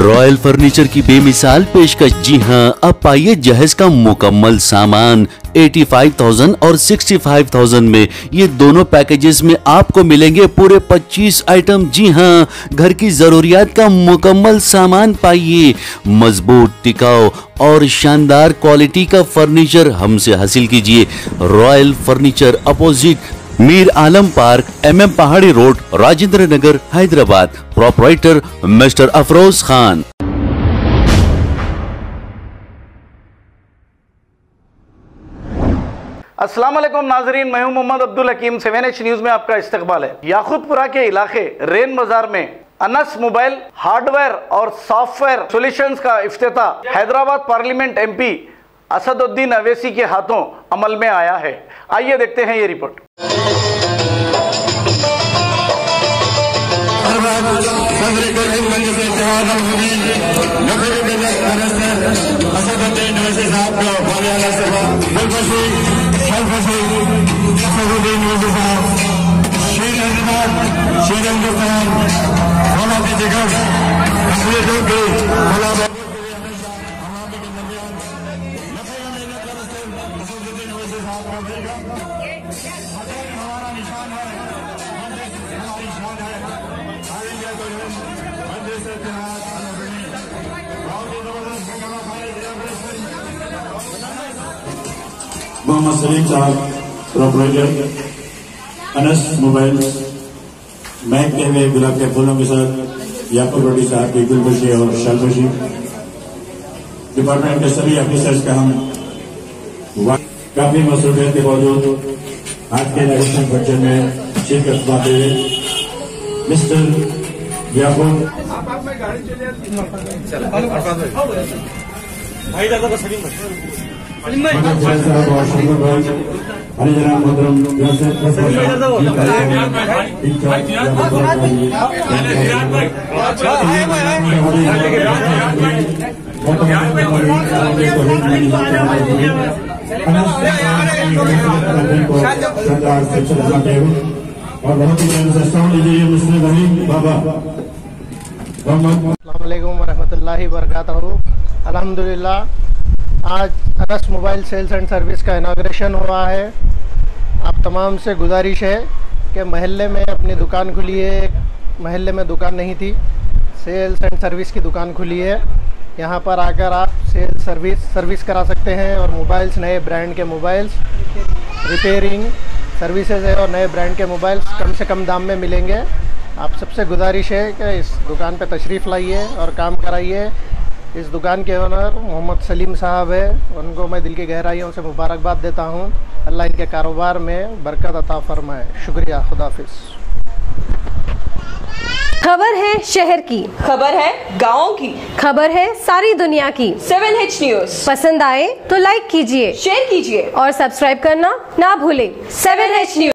Royal furniture की बेमिसाल पेशकश। जी हां, अब पाइए जहेज का मुकम्मल सामान 85,000 और 65,000 में। ये दोनों पैकेजेस में आपको मिलेंगे पूरे 25 आइटम। जी हां, घर की जरूरियात का मुकम्मल सामान पाइए। मजबूत, टिकाऊ और शानदार क्वालिटी का फर्नीचर हमसे हासिल कीजिए। Royal furniture, opposite Mir Alam park, MM Pahadi road, Rajendra Nagar, Hyderabad. Proprietor mister Afroz Khan. अस्सलाम वालेकुम नाजरीन, मैं हूं मोहम्मद अब्दुल हकीम। 7H न्यूज में आपका इस्तकबाल है। याकूतपुरा के इलाके रेन बाजार में अनस मोबाइल हार्डवेयर और सॉफ्टवेयर सॉल्यूशंस का इफ्तिताह हैदराबाद पार्लियामेंट MP असदुद्दीन अवैसी के हाथों अमल में आया है। आइए देखते हैं ये रिपोर्ट। मोहम्मद सलीम साहब, प्रोपराइटर अनस मोबाइल, महक के हुए गुलाब के फूलों के साथ याकूब रोटी साहब की गुलबशी और शालबशी, डिपार्टमेंट के सभी ऑफिसर्स का हम काफी मसरूफियत के बावजूद आज के इलेक्शन फंक्शन में शिरकत पाते हुए मिस्टर याकूब साहब और शंकर भाई, हरी जनाब मोहतरम और बहुत ही मुस्लिम बाबा। अस्सलाम वालेकुम वरहमतुल्लाहि वबरकातुहू। अल्हम्दुलिल्लाह, आज Anas mobile sales and service का इनाग्रेशन हुआ है। आप तमाम से गुजारिश है कि महल्ले में अपनी दुकान खुली है। महल्ले में दुकान नहीं थी, सेल्स एंड सर्विस की दुकान खुली है। यहाँ पर आकर आप सेल्स सर्विस करा सकते हैं और मोबाइल्स, नए ब्रांड के मोबाइल्स, रिपेयरिंग सर्विसेज है और नए ब्रांड के मोबाइल्स कम से कम दाम में मिलेंगे। आप सबसे गुजारिश है कि इस दुकान पर तशरीफ़ लाइए और काम कराइए। इस दुकान के ओनर मोहम्मद सलीम साहब है, उनको मैं दिल की गहराइयों से मुबारकबाद देता हूँ। अल्लाह इनके कारोबार में बरकत अता फरमाए। शुक्रिया, खुदाफिज। खबर है शहर की, खबर है गाँव की, खबर है सारी दुनिया की। 7H न्यूज पसंद आए तो लाइक कीजिए, शेयर कीजिए और सब्सक्राइब करना ना भूलें। 7H news.